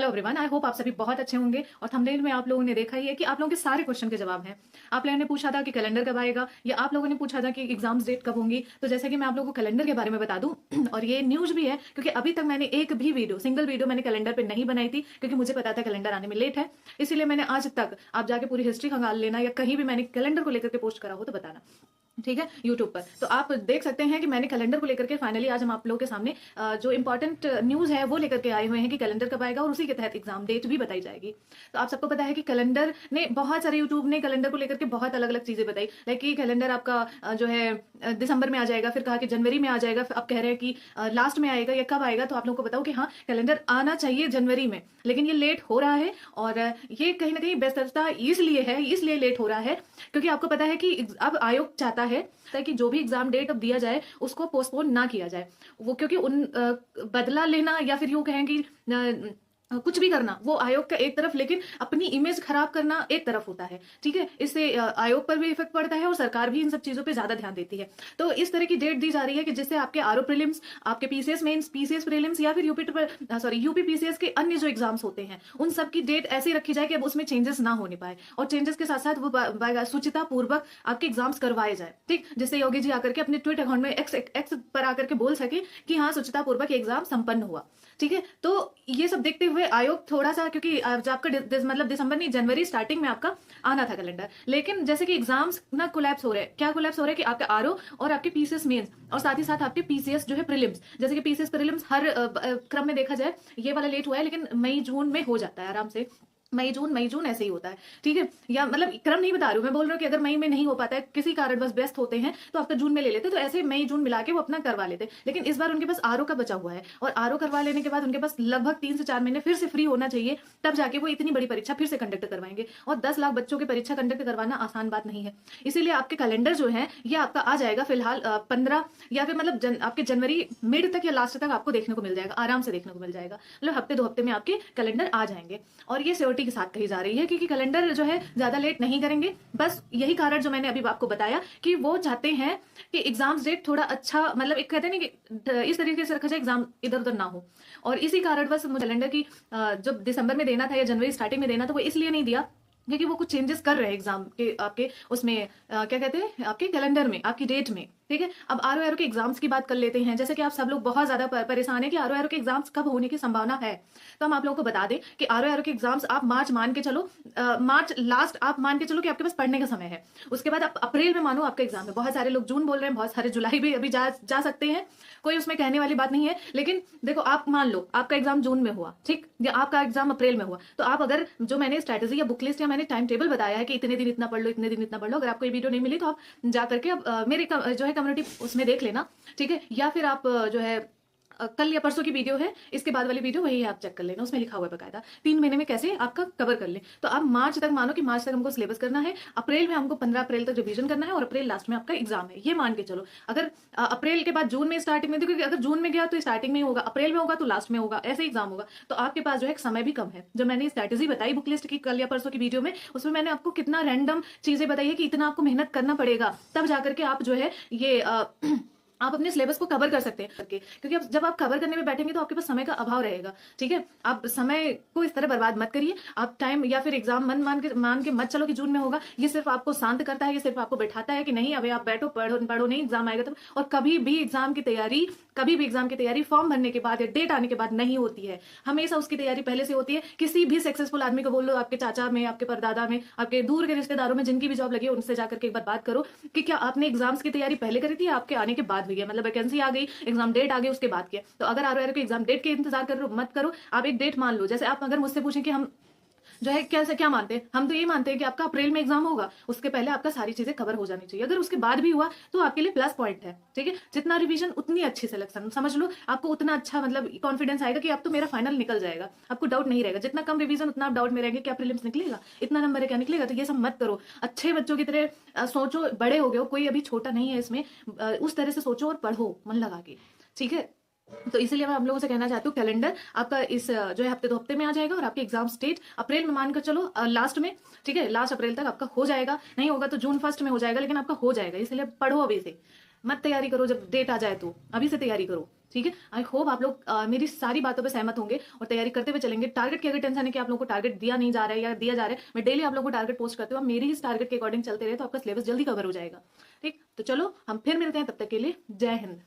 Hello everyone, I hope आप सभी बहुत अच्छे होंगे। और थंबनेल में आप लोगों ने देखा ही है कि आप लोगों के सारे क्वेश्चन के जवाब हैं। आप लोगों ने पूछा था कि कैलेंडर कब आएगा, या आप लोगों ने पूछा था कि एग्जाम्स डेट कब होंगी। तो जैसे कि मैं आप लोगों को कैलेंडर के बारे में बता दूं और ये न्यूज भी है, क्योंकि अभी तक मैंने एक भी सिंगल वीडियो मैंने कैलेंडर पे नहीं बनाई थी, क्योंकि मुझे पता था कैलेंडर आने में लेट है। इसीलिए मैंने आज तक, आप जाके पूरी हिस्ट्री खंगाल लेना या कहीं भी मैंने कैलेंडर को लेकर के पोस्ट करा हो तो बताना, ठीक है, यूट्यूब पर। तो आप देख सकते हैं कि मैंने कैलेंडर को लेकर के फाइनली आज हम आप लोगों के सामने जो इंपॉर्टेंट न्यूज है वो लेकर के आए हुए हैं कि कैलेंडर कब आएगा और उसी के तहत एग्जाम डेट भी बताई जाएगी। तो आप सबको पता है कि कैलेंडर ने बहुत सारे, यूट्यूब ने कैलेंडर को लेकर के बहुत अलग अलग चीजें बताई, लाइक कि कैलेंडर आपका जो है दिसंबर में आ जाएगा, फिर कहा कि जनवरी में आ जाएगा, फिर आप कह रहे हैं कि लास्ट में आएगा या कब आएगा। तो आप लोगों को बताओ कि हाँ, कैलेंडर आना चाहिए जनवरी में, लेकिन ये लेट हो रहा है। और ये कहीं ना कहीं व्यस्तता इसलिए लेट हो रहा है क्योंकि आपको पता है कि अब आयोग चाहता है कि जो भी एग्जाम डेट अब दिया जाए उसको पोस्टपोन ना किया जाए। वो क्योंकि उन बदला लेना या फिर यूं कहें कि कुछ भी करना वो आयोग का एक तरफ, लेकिन अपनी इमेज खराब करना एक तरफ होता है, ठीक है। इससे आयोग पर भी इफेक्ट पड़ता है और सरकार भी इन सब चीजों पे ज्यादा ध्यान देती है। तो इस तरह की डेट दी जा रही है कि जिससे आपके आरओ प्रीलिम्स, आपके पीसीएस मेंस, पीसीएस प्रीलिम्स या फिर यूपी पीसीएस के अन्य जो एग्जाम्स होते हैं उन सब की डेट ऐसी रखी जाए कि अब उसमें चेंजेस ना होने पाए, और चेंजेस के साथ साथ वो सुचिता पूर्वक आपके एग्जाम्स करवाए जाए, ठीक। जिससे योगी जी आकर के अपने ट्विटर अकाउंट में एक्स पर आकर के बोल सके कि हाँ, सुचिता पूर्वक एग्जाम संपन्न हुआ, ठीक है। तो ये सब देखते हुए आयोग थोड़ा सा, क्योंकि जब आपका मतलब दिसंबर नहीं, जनवरी स्टार्टिंग में आपका आना था कैलेंडर, लेकिन जैसे कि एग्जाम्स ना कोलैप्स हो रहे हैं। क्या कोलैप्स हो रहा है कि आपके आरओ और आपके पीसीएस मेंस और साथ ही साथ आपके पीसीएस जो है प्रीलिम्स, जैसे कि पीसीएस प्रीलिम्स हर क्रम में देखा जाए ये वाला लेट हुआ है, लेकिन मई जून में हो जाता है आराम से। मई जून ऐसे ही होता है, ठीक है। या मतलब क्रम नहीं बता रही हूँ, मैं बोल रहा हूँ कि अगर मई में नहीं हो पाता है, किसी कारण बस व्यस्त होते हैं, तो आपका जून में ले लेते, तो ऐसे मई जून मिला के वो अपना करवा लेते। लेकिन इस बार उनके पास आरओ का बचा हुआ है, और आरओ करवा लेने के बाद उनके पास लगभग 3 से 4 महीने फिर से फ्री होना चाहिए, तब जाके वो इतनी बड़ी परीक्षा फिर से कंडक्ट करवाएंगे। और 10 लाख बच्चों की परीक्षा कंडक्ट करवाना आसान बात नहीं है। इसीलिए आपके कैलेंडर जो है ये आपका आ जाएगा फिलहाल 15 या फिर मतलब आपके जनवरी मिड तक या लास्ट तक आपको देखने को मिल जाएगा, आराम से देखने को मिल जाएगा। मतलब हफ्ते 2 हफ्ते में आपके कैलेंडर आ जाएंगे। और ये सियोरिटी के साथ कही जा रही है क्योंकि कैलेंडर जो है ज्यादा लेट नहीं करेंगे। बस यही कारण जो मैंने अभी आपको बताया कि वो चाहते हैं कि एग्जाम्स डेट थोड़ा अच्छा, मतलब एक कहते हैं ना कि इस तरीके से रखा जाए एग्जाम इधर उधर ना हो। और इसी कारण बस मुझे कैलेंडर की जब दिसंबर में देना था या जनवरी स्टार्टिंग में देना था, वो इसलिए नहीं दिया क्योंकि वो कुछ चेंजेस कर रहे हैं एग्जाम के आपके उसमें क्या कहते हैं, आपके कैलेंडर में, आपकी डेट में, ठीक है। अब आरओ के एग्जाम्स की बात कर लेते हैं। जैसे कि आप सब लोग बहुत ज्यादा परेशान है कि आरओ के एग्जाम्स कब होने की संभावना है, तो हम आप लोगों को बता दें कि आरओ के एग्जाम्स आप मार्च मान के चलो, मार्च लास्ट आप मान के चलो कि आपके पास पढ़ने का समय है। उसके बाद आप अप्रैल में मानो आपका एग्जाम है। बहुत सारे लोग जून बोल रहे हैं, बहुत सारे जुलाई भी अभी जा सकते हैं, कोई उसमें कहने वाली बात नहीं है। लेकिन देखो, आप मान लो आपका एग्जाम जून में हुआ, ठीक, या आपका एग्जाम अप्रैल में हुआ, तो आप अगर जो मैंने स्ट्रेटेजी या बुक लिस्ट या मैंने टाइम टेबल बताया है कि इतने दिन इतना पढ़ लो, इतने दिन इतना पढ़ लो, अगर आपको ये वीडियो नहीं मिली तो आप जा करके अब मेरे जो है कम्युनिटी उसमें देख लेना, ठीक है। या फिर आप जो है कल या परसों की वीडियो है, इसके बाद वाली वीडियो वही आप चेक कर लेना, उसमें लिखा हुआ है बकायदा 3 महीने में कैसे आपका कवर कर ले। तो आप मार्च तक मानो कि मार्च तक हमको सिलेबस करना है, अप्रैल में हमको 15 अप्रैल तक रिवीजन करना है, और अप्रैल लास्ट में आपका एग्जाम है, ये मान के चलो। अगर अप्रैल के बाद जून में स्टार्टिंग में, क्योंकि अगर जून में गया तो स्टार्टिंग में होगा, अप्रैल में होगा तो लास्ट में होगा, ऐसे एग्जाम होगा, तो आपके पास जो है समय भी कम है। जो मैंने स्ट्रेटेजी बताई बुक लिस्ट की कल या परसों की वीडियो में, उसमें मैंने आपको कितना रैंडम चीजें बताई है कि इतना आपको मेहनत करना पड़ेगा, तब जाकर के आप जो है ये आप अपने सिलेबस को कवर कर सकते हैं करके। क्योंकि अब जब आप कवर करने में बैठेंगे तो आपके पास समय का अभाव रहेगा, ठीक है। आप समय को इस तरह बर्बाद मत करिए। आप टाइम या फिर एग्जाम मान के मत चलो कि जून में होगा। ये सिर्फ आपको शांत करता है, ये सिर्फ आपको बैठाता है कि नहीं, अभी आप बैठो, पढ़ो नहीं, एग्जाम आएगा तब। और कभी भी एग्जाम की तैयारी फॉर्म भरने के बाद या डेट आने के बाद नहीं होती है। हमेशा उसकी तैयारी पहले से होती है। किसी भी सक्सेसफुल आदमी को बोल लो, आपके चाचा में, आपके परदादा में, आपके दूर के रिश्तेदारों में जिनकी भी जॉब लगी है, उनसे जाकर के एक बार बात करो कि क्या आपने एग्जाम्स की तैयारी पहले करी थी या आपके आने के बाद हुई है। मतलब वैकेंसी आ गई, एग्जाम डेट आ गई, उसके बाद किया। तो अगर आरओ के एग्जाम डेट के इंतजार मत करो, आप एक डेट मान लो। जैसे आप अगर मुझसे पूछें कि हम जो है कैसे क्या मानते हैं, हम तो ये मानते हैं कि आपका अप्रैल में एग्जाम होगा, उसके पहले आपका सारी चीजें कवर हो जानी चाहिए। अगर उसके बाद भी हुआ तो आपके लिए प्लस पॉइंट है, ठीक है। जितना रिवीजन उतनी अच्छी सिलेक्शन, समझ लो आपको उतना अच्छा मतलब कॉन्फिडेंस आएगा कि अब तो मेरा फाइनल निकल जाएगा, आपको डाउट नहीं रहेगा। जितना कम रिवीजन उतना आप डाउट में रहेंगे, क्या प्रीलिम्स निकलेगा, इतना नंबर है, क्या निकलेगा। तो ये सब मत करो, अच्छे बच्चों की तरह सोचो, बड़े हो गए हो, कोई अभी छोटा नहीं है इसमें। उस तरह से सोचो और पढ़ो मन लगा के, ठीक है। तो इसीलिए मैं आप लोगों से कहना चाहती हूँ, कैलेंडर आपका इस जो है हफ्ते 2 हफ्ते में आ जाएगा, और आपके एग्जाम डेट अप्रैल में मानकर चलो लास्ट में, ठीक है, लास्ट अप्रैल तक आपका हो जाएगा। नहीं होगा तो जून 1 में हो जाएगा, लेकिन आपका हो जाएगा। इसलिए पढ़ो अभी से, मत तैयारी करो जब डेट आ जाए, तो अभी से तैयारी करो। ठीक है, आई होप आप लोग मेरी सारी बातों पे सहमत होंगे और तैयारी करते हुए चलेंगे। टारगेट की अगर टेंशन है कि आप लोगों को टारगेट दिया नहीं जा रहा है या दिया जा रहा है, मैं डेली आप लोगों को टारगेट पोस्ट करती हूँ, आप मेरी इस टारगेट के अकॉर्डिंग चलते रहे तो आपका सिलेबस जल्दी कवर हो जाएगा। ठीक, तो चलो हम फिर मिलते हैं, तब तक के लिए जय हिंद।